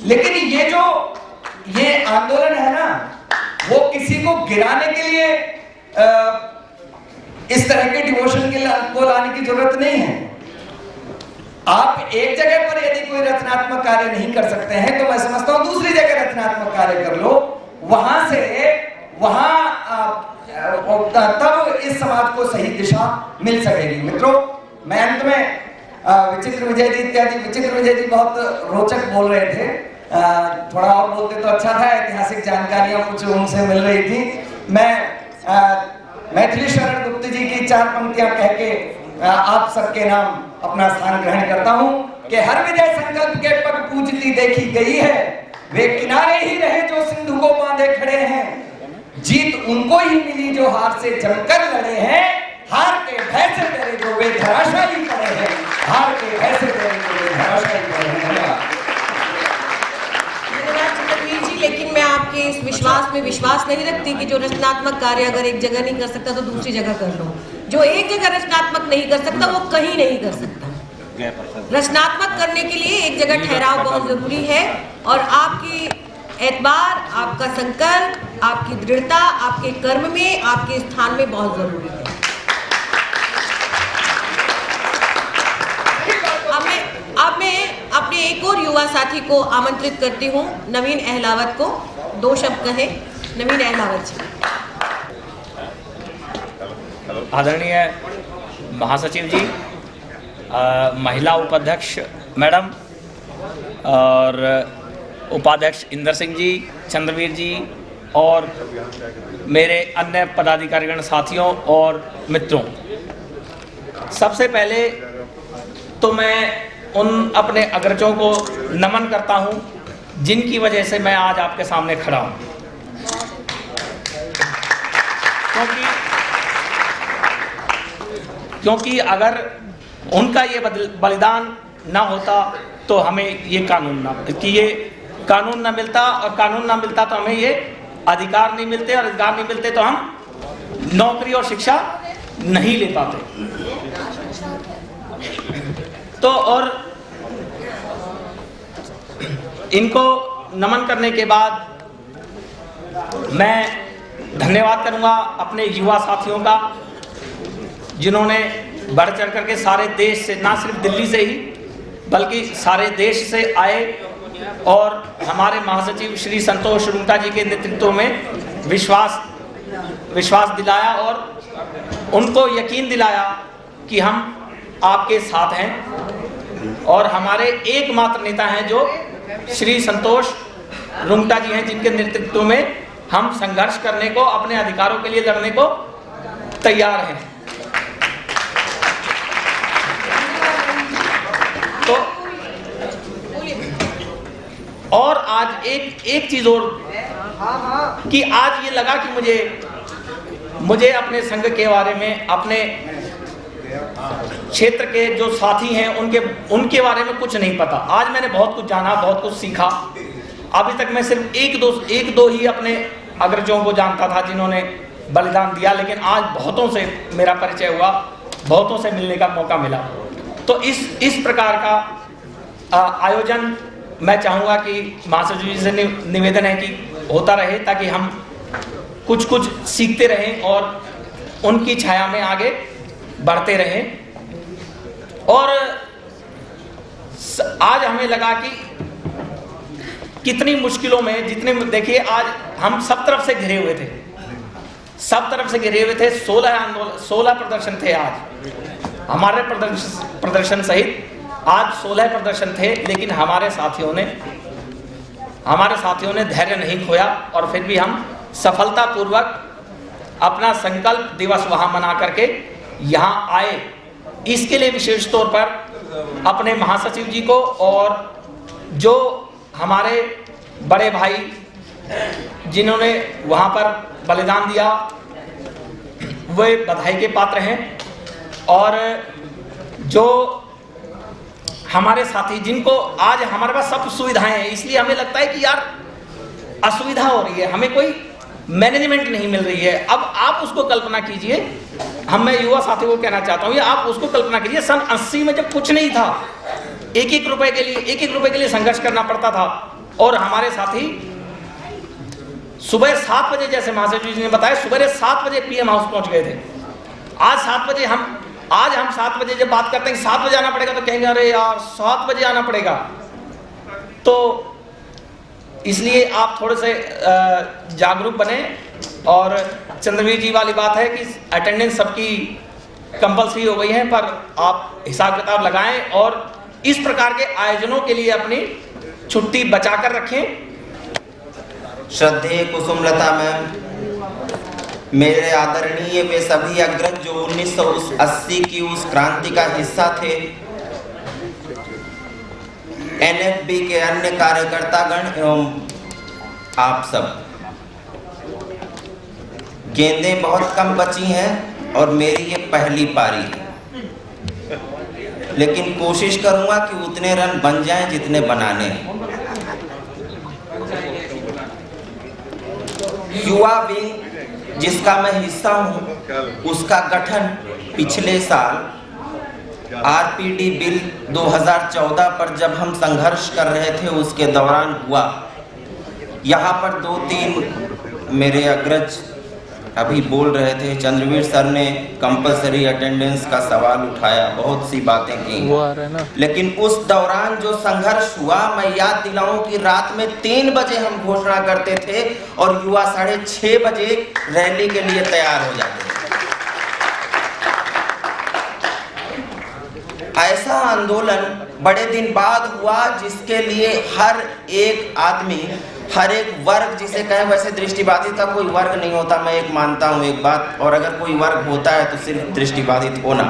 लेकिन ये आंदोलन है ना, वो किसी को गिराने के लिए इस तरह के डिवोशन को लाने की जरूरत नहीं है। आप एक जगह पर यदि कोई रचनात्मक कार्य नहीं कर सकते हैं तो मैं समझता हूं दूसरी जगह रचनात्मक कार्य कर लो, वहां तब इस समाज को सही दिशा मिल सकेगी। मित्रों, मैं अंत में विचित्र विजय जी बहुत रोचक बोल रहे थे, थोड़ा और बोलते तो अच्छा था, ऐतिहासिक जानकारियां कुछ उनसे मिल रही थी। मैं मैथिली शरण गुप्त जी की 4 पंक्तियां कह के आप सबके नाम अपना स्थान ग्रहण करता हूं कि हर विजय संकल्प के पग पूजती देखी गई है, वे किनारे ही रहे जो सिंधु को बांधे खड़े हैं, जीत उनको ही मिली जो हार से जमकर लड़े हैं, हार के भय से डरे जो वे धराशायी पड़े हैं, हार के भय से डरे जो वे धराशायी पड़े हैं। लेकिन मैं आपके इस विश्वास में विश्वास नहीं रखती कि जो रचनात्मक कार्य अगर एक जगह नहीं कर सकता तो दूसरी जगह कर लो। जो एक जगह रचनात्मक नहीं कर सकता वो कहीं नहीं कर सकता। रचनात्मक करने के लिए एक जगह ठहराव बहुत जरूरी है, और आपकी एतबार, आपका संकल्प, आपकी दृढ़ता आपके कर्म में, आपके स्थान में बहुत जरूरी है। अब मैं अपने एक और युवा साथी को आमंत्रित करती हूँ, नवीन अहलावत को। 2 शब्द कहें नवीन अहलावत जी। आदरणीय महासचिव जी, महिला उपाध्यक्ष मैडम और उपाध्यक्ष इंदर सिंह जी, चंद्रवीर जी और मेरे अन्य पदाधिकारीगण साथियों और मित्रों, सबसे पहले तो मैं उन अपने अग्रजों को नमन करता हूं जिनकी वजह से मैं आज आपके सामने खड़ा हूं, क्योंकि अगर उनका ये बलिदान ना होता तो हमें ये कानून ना मिलता, और कानून ना मिलता तो हमें ये अधिकार नहीं मिलते, और अधिकार नहीं मिलते तो हम नौकरी और शिक्षा नहीं ले पाते। तो और इनको नमन करने के बाद मैं धन्यवाद करूंगा अपने युवा साथियों का, जिन्होंने बढ़ चढ़ करके सारे देश से, ना सिर्फ दिल्ली से ही बल्कि सारे देश से आए और हमारे महासचिव श्री संतोष रुंगटा जी के नेतृत्व में विश्वास दिलाया और उनको यकीन दिलाया कि हम आपके साथ हैं, और हमारे एकमात्र नेता हैं जो श्री संतोष रुंगटा जी हैं, जिनके नेतृत्व में हम संघर्ष करने को, अपने अधिकारों के लिए लड़ने को तैयार हैं। तो और आज एक चीज और कि आज ये लगा कि मुझे अपने संघ के बारे में, अपने क्षेत्र के जो साथी हैं उनके बारे में कुछ नहीं पता। आज मैंने बहुत कुछ जाना, बहुत कुछ सीखा। अभी तक मैं सिर्फ एक दो ही अपने अग्रजों को जानता था जिन्होंने बलिदान दिया, लेकिन आज बहुतों से मेरा परिचय हुआ, बहुतों से मिलने का मौका मिला। तो इस प्रकार का आयोजन मैं चाहूँगा कि महासचिव जी से निवेदन है कि होता रहे, ताकि हम कुछ सीखते रहें और उनकी छाया में आगे बढ़ते रहें। और आज हमें लगा कि कितनी मुश्किलों में, जितने देखिए आज हम सब तरफ से घिरे हुए थे, 16 प्रदर्शन थे आज हमारे प्रदर्शन सहित, आज 16 प्रदर्शन थे, लेकिन हमारे साथियों ने धैर्य नहीं खोया, और फिर भी हम सफलतापूर्वक अपना संकल्प दिवस वहां मना करके यहाँ आए। इसके लिए विशेष तौर पर अपने महासचिव जी को और जो हमारे बड़े भाई जिन्होंने वहाँ पर बलिदान दिया, वे बधाई के पात्र हैं। और जो हमारे साथी जिनको आज हमारे पास सब सुविधाएं हैं, इसलिए हमें लगता है कि यार असुविधा हो रही है, हमें कोई मैनेजमेंट नहीं मिल रही है। अब आप उसको कल्पना कीजिए, मैं युवा साथियों को कहना चाहता हूँ, आप उसको कल्पना कीजिए, सन 80 में जब कुछ नहीं था, एक एक रुपए के लिए संघर्ष करना पड़ता था, और हमारे साथी सुबह 7 बजे, जैसे महासचिव जी ने बताया, सुबह 7 बजे पीएम हाउस पहुंच गए थे। आज 7 बजे आज हम 7 बजे जब बात करते हैं कि 7 बजे आना पड़ेगा, तो कहेंगे अरे यार 7 बजे आना पड़ेगा। तो इसलिए आप थोड़े से जागरूक बने। और चंद्रवीर जी वाली बात है कि अटेंडेंस सबकी कंपलसरी हो गई है, पर आप हिसाब किताब लगाएं और इस प्रकार के आयोजनों के लिए अपनी छुट्टी बचाकर रखें। श्रद्धेय कुसुमलता मैम, मेरे आदरणीय वे सभी अग्रज जो 1980 की उस क्रांति का हिस्सा थे, एनएफबी के अन्य कार्यकर्तागण एवं आप सब, गेंदें बहुत कम बची हैं और मेरी ये पहली पारी है, लेकिन कोशिश करूंगा कि उतने रन बन जाएं जितने बनाने हैं। युवा विंग जिसका मैं हिस्सा हूं, उसका गठन पिछले साल आरपीडी बिल 2014 पर जब हम संघर्ष कर रहे थे उसके दौरान हुआ। यहाँ पर 2-3 मेरे अग्रज अभी बोल रहे थे, चंद्रवीर सर ने कंपलसरी अटेंडेंस का सवाल उठाया, बहुत सी बातें की, लेकिन उस दौरान जो संघर्ष हुआ, मैं याद दिलाऊं कि रात में 3 बजे हम घोषणा करते थे और युवा 6:30 बजे रैली के लिए तैयार हो जाते थे। ऐसा आंदोलन बड़े दिन बाद हुआ जिसके लिए हर एक आदमी, हर एक वर्ग, जिसे कहें, वैसे दृष्टिबाधित का कोई वर्ग नहीं होता, मैं एक मानता हूँ एक बात, और अगर कोई वर्ग होता है तो सिर्फ दृष्टिबाधित होना,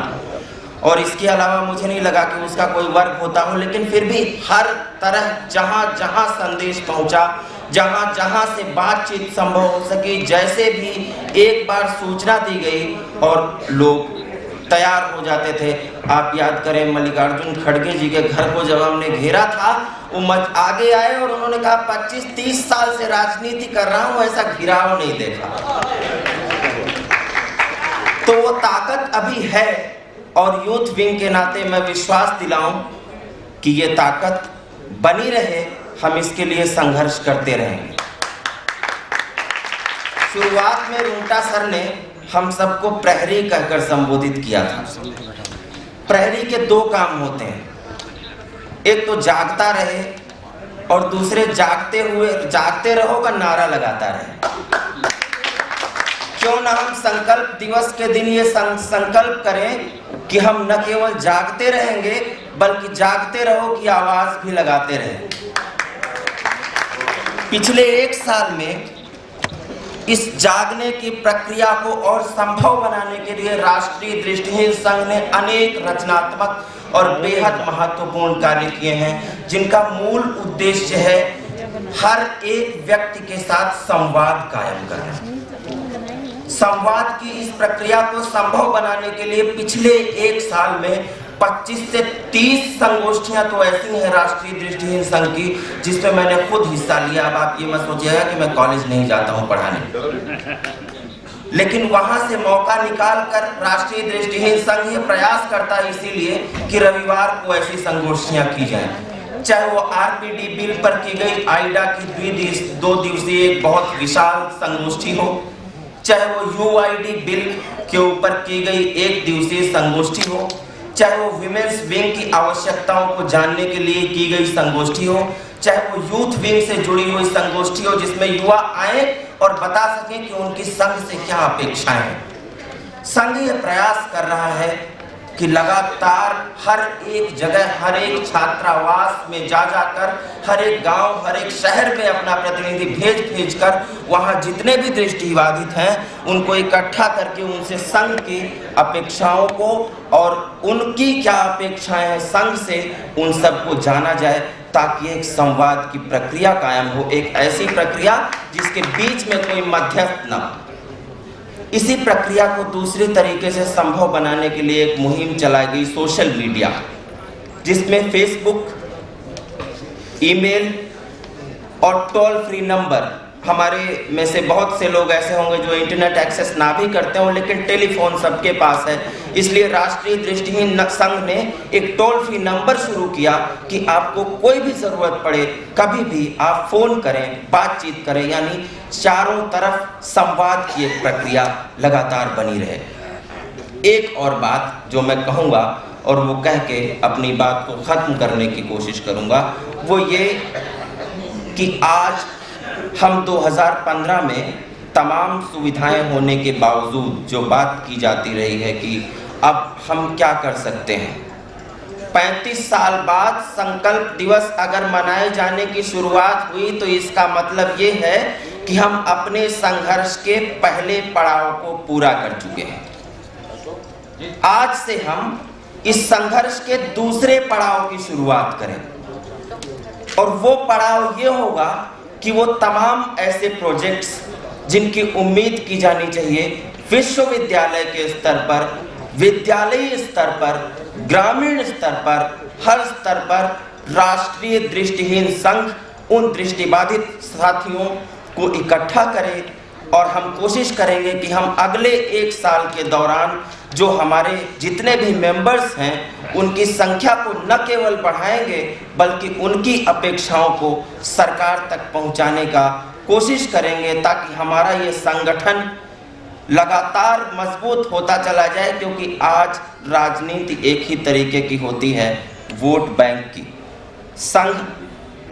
और इसके अलावा मुझे नहीं लगा कि उसका कोई वर्ग होता हो, लेकिन फिर भी हर तरह जहाँ जहाँ संदेश पहुँचा, जहाँ जहाँ से बातचीत संभव हो सकी, जैसे भी एक बार सूचना दी गई और लोग तैयार हो जाते थे। आप याद करें मल्लिकार्जुन खड़गे जी के घर को जब हमने घेरा था, वो आगे आए और उन्होंने कहा 25-30 साल से राजनीति कर रहा हूं, ऐसा घिराव नहीं देखा। तो वो ताकत अभी है और यूथ विंग के नाते मैं विश्वास दिलाऊं कि ये ताकत बनी रहे, हम इसके लिए संघर्ष करते रहेंगे। शुरुआत में रुंटा सर ने हम सबको प्रहरी कहकर संबोधित किया था। प्रहरी के 2 काम होते हैं, एक तो जागता रहे और दूसरे जागते रहो का नारा लगाता रहे। क्यों ना हम संकल्प दिवस के दिन ये संकल्प करें कि हम न केवल जागते रहेंगे बल्कि जागते रहो की आवाज भी लगाते रहें। पिछले 1 साल में इस जागने की प्रक्रिया को और संभव बनाने के लिए राष्ट्रीय दृष्टिहीन संघ ने अनेक रचनात्मक और बेहद महत्वपूर्ण कार्य किए हैं, जिनका मूल उद्देश्य है हर एक व्यक्ति के साथ संवाद कायम करना। संवाद की इस प्रक्रिया को संभव बनाने के लिए पिछले 1 साल में 25 से 30 संगोष्ठियां तो ऐसी हैं राष्ट्रीय दृष्टिहीन संघ की, जिसमें मैंने खुद हिस्सा लिया। अब आप ये मत सोचिएगा कि मैं कॉलेज नहीं जाता हूं पढ़ाने, लेकिन वहां से मौका निकाल कर राष्ट्रीय दृष्टिहीन संघ ये प्रयास करता है इसीलिए कि रविवार को ऐसी संगोष्ठियां की जाएं। चाहे वो आरपीडी बिल पर की गई आइडा की 2 दिवसीय एक बहुत विशाल संगोष्ठी हो, चाहे वो यूआईडी बिल के ऊपर की गई 1 दिवसीय संगोष्ठी हो, चाहे वो विमेंस विंग की आवश्यकताओं को जानने के लिए की गई संगोष्ठी हो, चाहे वो यूथ विंग से जुड़ी हुई संगोष्ठी हो, जिसमें युवा आए और बता सकें कि उनकी संघ से क्या अपेक्षाएं हैं। संघ ये प्रयास कर रहा है कि लगातार हर एक जगह, हर एक छात्रावास में जाकर, हर एक गांव, हर एक शहर में अपना प्रतिनिधि भेज कर वहां जितने भी दृष्टिबाधित हैं उनको इकट्ठा करके उनसे संघ की अपेक्षाओं को और उनकी क्या अपेक्षाएं हैं संघ से, उन सबको जाना जाए, ताकि एक संवाद की प्रक्रिया कायम हो, एक ऐसी प्रक्रिया जिसके बीच में कोई मध्यस्थ न हो। इसी प्रक्रिया को दूसरे तरीके से संभव बनाने के लिए एक मुहिम चलाई गई सोशल मीडिया, जिसमें फेसबुक, ईमेल और टोल फ्री नंबर हमारे में से बहुत से लोग ऐसे होंगे जो इंटरनेट एक्सेस ना भी करते हो, लेकिन टेलीफोन सबके पास है। इसलिए राष्ट्रीय दृष्टिहीन संघ ने एक टोल फ्री नंबर शुरू किया कि आपको कोई भी ज़रूरत पड़े कभी भी आप फ़ोन करें, बातचीत करें, यानी चारों तरफ संवाद की एक प्रक्रिया लगातार बनी रहे। एक और बात जो मैं कहूँगा और वो कह के अपनी बात को ख़त्म करने की कोशिश करूँगा, वो ये कि आज हम 2015 में तमाम सुविधाएं होने के बावजूद जो बात की जाती रही है कि अब हम क्या कर सकते हैं, 35 साल बाद संकल्प दिवस अगर मनाए जाने की शुरुआत हुई तो इसका मतलब ये है कि हम अपने संघर्ष के पहले पड़ाव को पूरा कर चुके हैं। आज से हम इस संघर्ष के दूसरे पड़ाव की शुरुआत करें और वो पड़ाव ये होगा कि वो तमाम ऐसे प्रोजेक्ट्स जिनकी उम्मीद की जानी चाहिए विश्वविद्यालय के स्तर पर, विद्यालयी स्तर पर, ग्रामीण स्तर पर, हर स्तर पर राष्ट्रीय दृष्टिहीन संघ उन दृष्टिबाधित साथियों को इकट्ठा करे और हम कोशिश करेंगे कि हम अगले 1 साल के दौरान जो हमारे जितने भी मेंबर्स हैं उनकी संख्या को न केवल बढ़ाएंगे बल्कि उनकी अपेक्षाओं को सरकार तक पहुंचाने का कोशिश करेंगे, ताकि हमारा ये संगठन लगातार मजबूत होता चला जाए। क्योंकि आज राजनीति एक ही तरीके की होती है, वोट बैंक की। संघ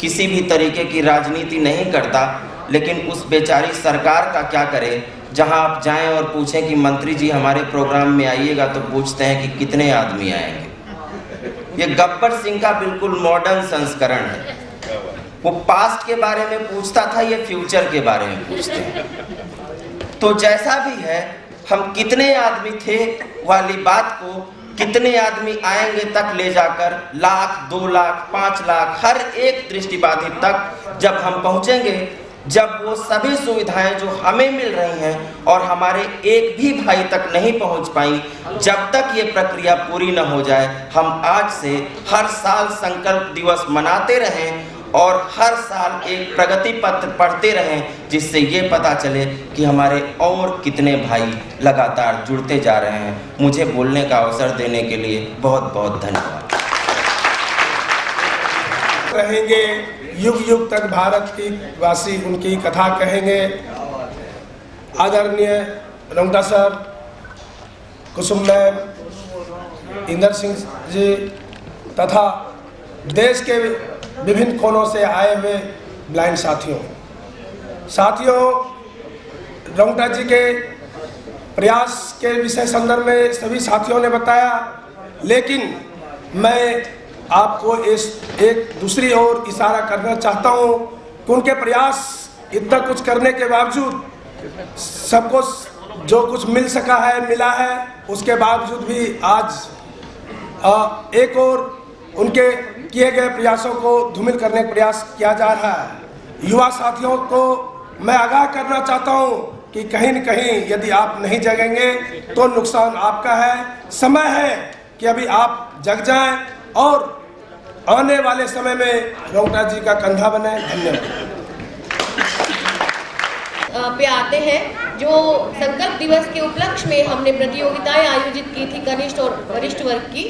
किसी भी तरीके की राजनीति नहीं करता, लेकिन उस बेचारी सरकार का क्या करे, जहां आप जाएं और पूछें कि मंत्री जी हमारे प्रोग्राम में आइएगा तो पूछते हैं कि कितने आदमी आएंगे। ये गब्बर सिंह का बिल्कुल मॉडर्न संस्करण है। वो पास्ट के बारे में पूछता था, ये फ्यूचर के बारे में पूछते हैं। तो जैसा भी है, हम कितने आदमी थे वाली बात को कितने आदमी आएंगे तक ले जाकर 1 लाख, 2 लाख, 5 लाख, हर एक दृष्टिबाधित तक जब हम पहुंचेंगे, जब वो सभी सुविधाएं जो हमें मिल रही हैं और हमारे एक भी भाई तक नहीं पहुंच पाई, जब तक ये प्रक्रिया पूरी न हो जाए, हम आज से हर साल संकल्प दिवस मनाते रहें और हर साल एक प्रगति पत्र पढ़ते रहें, जिससे ये पता चले कि हमारे और कितने भाई लगातार जुड़ते जा रहे हैं। मुझे बोलने का अवसर देने के लिए बहुत बहुत धन्यवाद। रहेंगे युग युग तक भारत की वासी उनकी कथा कहेंगे। आदरणीय रंगटा सर, कुसुम मैम, इंदर सिंह जी तथा देश के विभिन्न कोनों से आए हुए ब्लाइंड साथियों, रंगटा जी के प्रयास के विषय संदर्भ में सभी साथियों ने बताया, लेकिन मैं आपको इस एक दूसरी ओर इशारा करना चाहता हूँ कि उनके प्रयास इतना कुछ करने के बावजूद, सबको जो कुछ मिल सका है मिला है, उसके बावजूद भी आज एक और उनके किए गए प्रयासों को धूमिल करने का प्रयास किया जा रहा है। युवा साथियों को मैं आगाह करना चाहता हूँ कि कहीं न कहीं यदि आप नहीं जगेंगे तो नुकसान आपका है। समय है कि अभी आप जग जाएं और आने वाले समय में रंगटा जी का कंधा बने। धन्यवाद। पे आते हैं, जो संकल्प दिवस के उपलक्ष्य में हमने प्रतियोगिताएं आयोजित की थी कनिष्ठ और वरिष्ठ वर्ग की,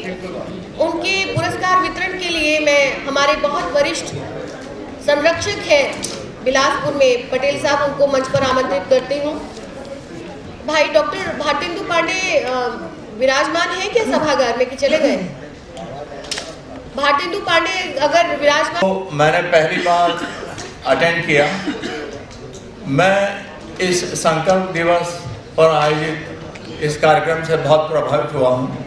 उनके पुरस्कार वितरण के लिए मैं हमारे बहुत वरिष्ठ संरक्षक हैं बिलासपुर में पटेल साहब, उनको मंच पर आमंत्रित करती हूँ। भाई डॉक्टर भारतेंदु पांडे विराजमान है क्या सभागार में कि चले गए? भारतेंदु पांडे अगर विराजमान। तो मैंने पहली बार अटेंड किया। मैं इस संकल्प दिवस पर आयोजित इस कार्यक्रम से बहुत प्रभावित हुआ हूँ।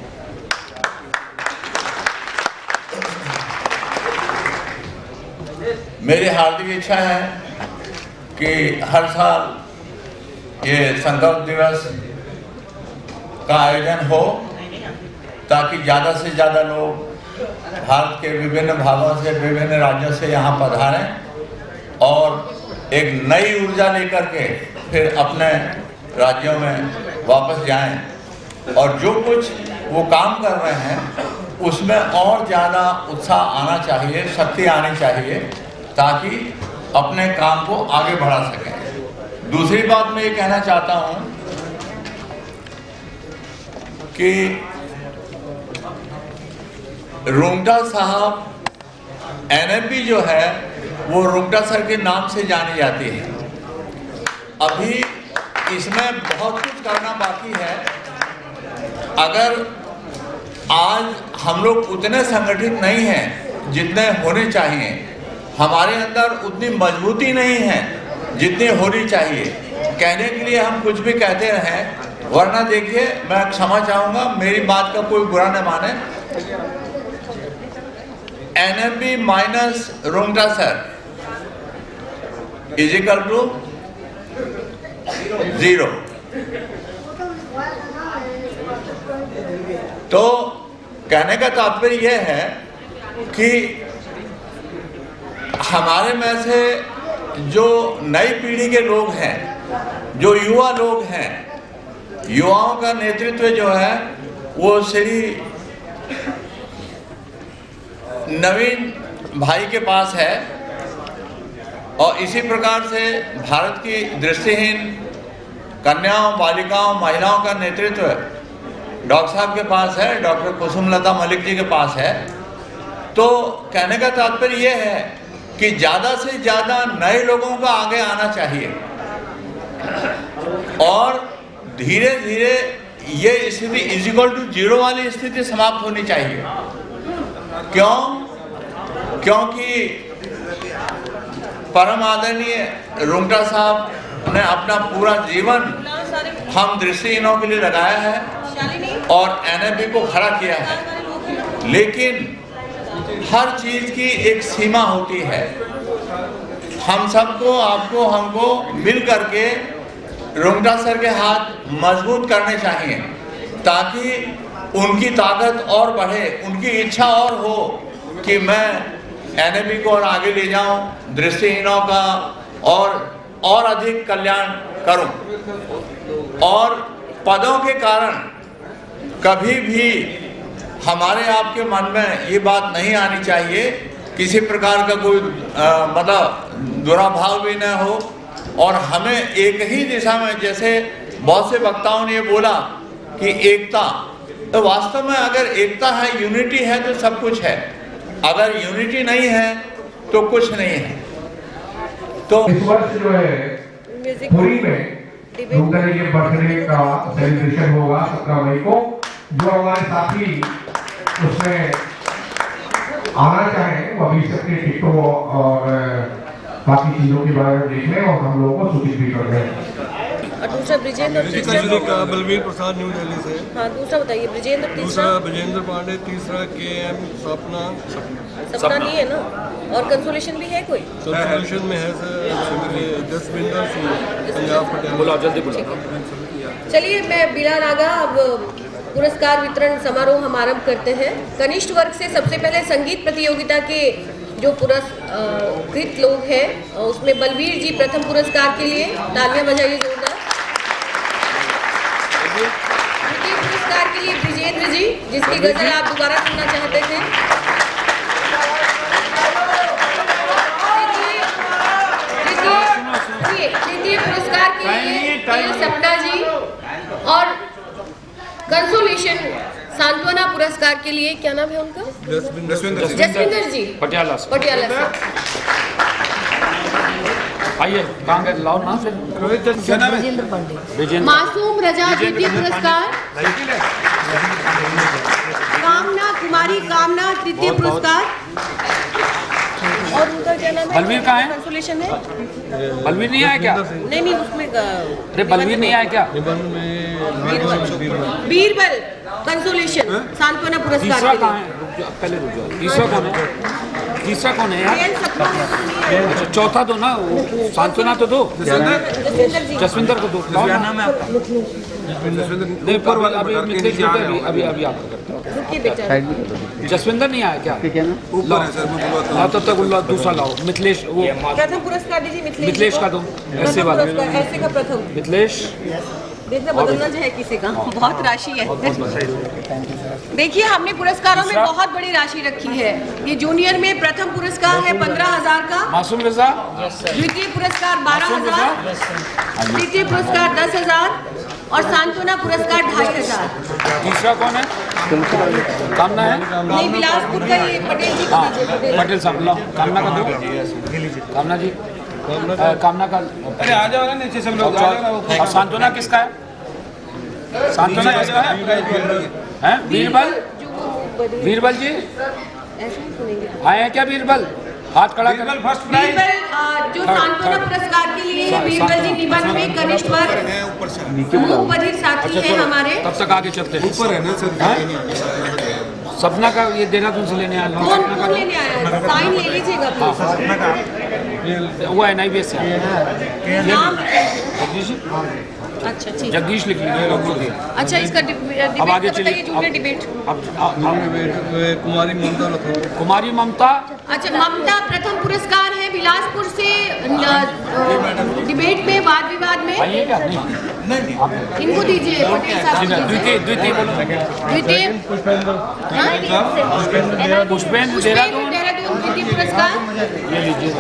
मेरी हार्दिक इच्छा है कि हर साल ये संकल्प दिवस का आयोजन हो, ताकि ज़्यादा से ज़्यादा लोग भारत के विभिन्न भागों से, विभिन्न राज्यों से यहाँ पधारें और एक नई ऊर्जा लेकर के फिर अपने राज्यों में वापस जाएं और जो कुछ वो काम कर रहे हैं उसमें और ज़्यादा उत्साह आना चाहिए, शक्ति आनी चाहिए, ताकि अपने काम को आगे बढ़ा सकें। दूसरी बात मैं ये कहना चाहता हूं कि रुंगटा साहब एनएमपी जो है वो रुंगटा सर के नाम से जानी जाती है। अभी इसमें बहुत कुछ करना बाकी है। अगर आज हम लोग उतने संगठित नहीं हैं जितने होने चाहिए, हमारे अंदर उतनी मजबूती नहीं है जितनी होनी चाहिए। कहने के लिए हम कुछ भी कहते रहें, वरना देखिए, मैं क्षमा चाहूँगा, मेरी बात का कोई बुरा न माने, NMP minus Rungta sir is equal to 0। तो कहने का तात्पर्य यह है कि हमारे में से जो नई पीढ़ी के लोग हैं, जो युवा लोग हैं, युवाओं का नेतृत्व जो है वो श्री नवीन भाई के पास है, और इसी प्रकार से भारत की दृष्टिहीन कन्याओं, बालिकाओं, महिलाओं का नेतृत्व डॉक्टर साहब के पास है, डॉक्टर कुसुमलता मलिक जी के पास है। तो कहने का तात्पर्य यह है कि ज़्यादा से ज़्यादा नए लोगों का आगे आना चाहिए, और धीरे धीरे ये स्थिति इजिकल टू 0 वाली स्थिति समाप्त होनी चाहिए। क्योंकि परम आदरणीय रुंगटा साहब ने अपना पूरा जीवन हम दृष्टिहीनों के लिए लगाया है और एनएमपी को खड़ा किया है, लेकिन हर चीज की एक सीमा होती है। हम सबको, आपको, हमको मिल करके रुंगटा सर के हाथ मजबूत करने चाहिए, ताकि उनकी ताकत और बढ़े, उनकी इच्छा और हो कि मैं एनएमपी को और आगे ले जाऊं, दृष्टिहीनों का और अधिक कल्याण करूं। और पदों के कारण कभी भी हमारे आपके मन में ये बात नहीं आनी चाहिए, किसी प्रकार का कोई मतलब दुराभाव भी न हो, और हमें एक ही दिशा में, जैसे बहुत से वक्ताओं ने ये बोला कि एकता, तो वास्तव में अगर एकता है, यूनिटी है, तो सब कुछ है। अगर यूनिटी नहीं है तो कुछ नहीं है। तो इस वर्ष जो है पुरी में रुंगटा जी के बर्थडे का सेलिब्रेशन होगा 17 मई को। जो हमारे साथी उसमें आना चाहें वो अभी सबके टिकटों और बाकी चीजों के बारे में देख लें, और हम लोगों को सूचित भी कर दें। और दूसरा ब्रिजेंद्र, का बलवीर प्रसाद न्यू दिल्ली से। हाँ, दूसरा बताइए ब्रिजेंद्र। दूसरा ब्रिजेंद्र पांडे। तीसरा KM सपना नहीं है ना, और कंसोलेशन भी है कोई? कंसोलेशन में है सर जसविंदर सिंह, पंजाब पटेल। बोला जल्दी बोला। चलिए, मैं बिना नागा अब पुरस्कार वितरण समारोह हम आरंभ करते हैं। कनिष्ठ वर्ग से सबसे पहले संगीत प्रतियोगिता के जो पुरस्कृत लोग हैं, उसमें बलवीर जी प्रथम पुरस्कार के लिए तालियां बजाइए जोरदार। द्वितीय पुरस्कार के लिए ब्रिजेंद्र जी, जिसकी गजल आप दोबारा सुनना चाहते थे। तृतीय पुरस्कार के लिए सपना जी, और कंसोलेशन सांत्वना पुरस्कार के लिए क्या नाम है उनका? जसविंदर जी, पटियाला से। आइए, कहाँ गए? लाओ ना फिर। ब्रिजेंद्र पांडे। मासूम रजा द्वितीय पुरस्कार। कामना कुमारी कामना तृतीय पुरस्कार। और उनका क्या नाम है? बलवीर कहाँ है? कंसोलेशन है। बलवीर नहीं आया क्या? नहीं, उसमें अरे बलवीर नहीं आया क्या? बीरबल कंसोलेशन सांत्वना पुरस्कार। तीसरा कहाँ है? पहले रुक जाओ। तीसरा कौन है? तीसरा कौन है यार? अच्छा, चौथा दो ना, सांत्वना तो दो। जसविंदर को दो। क्या नाम है आपका? नहीं, पर अभी मिथिलेश जी अभी आप जसविंदर नहीं आया क्या? हाँ, तब तक दूसरा लाओ। मिथिलेश, वो प्रथम पुरस्कार दीजिए। मिथिलेश का दो, ऐसे वाला। ऐसे का प्रथम मिथिलेश देखना बदलना जो है किसी का बहुत राशि है। देखिए हमने पुरस्कारों में बहुत बड़ी राशि रखी है। ये जूनियर में प्रथम पुरस्कार है 15,000 का, मासूम रजा, द्वितीय पुरस्कार 12,000, तृतीय पुरस्कार 10,000 और सांत्वना पुरस्कार 2,500। तीसरा कौन है? कामना है? नहीं, बिलासपुर का ये पटेल जी को दीजिए। पटेल साहब लो, कामना का दो। कामना जी, कामना का। अरे आ जाओ ना नीचे सब लोग, आ जाओ ना। और सांत्वना किसका है? सांत्वना किसका है? हैं? बीरबल, बीरबल जी आए हैं क्या? बीरबल हाथ खड़ा कर। बीरबल जो सांत्वना पुरस्कार के लिए है, बीरबल जी निबंध में कनिष्ठ वर्ग बधिर साथी है हमारे। तब तक आगे चलते हैं। ऊपर है ना सर। सपना का ये देहरादून से लेने आया। कौन लेने आया है? साइन ले लीजिएगा प्लीज। वो है NIBS से। नाम जगदीश, अच्छा ठीक। जगदीश लिख लीजिए। अच्छा इसका डिबेट अब आगे चलिए। Junior debate. कुमारी ममता कुमारी ममता, अच्छा ममता प्रथम पुरस्कार है बिलासपुर से डिबेट में वाद विवाद में। आइए क्या? नहीं, इनको दीजिए पटेल साहब को दीजिए। द्वितीय, द्वितीय बोलो। द्वितीय पुष्पेंद्र, देहरादून। देहरादून द्वितीय पुरस्कार। ये लीजिए।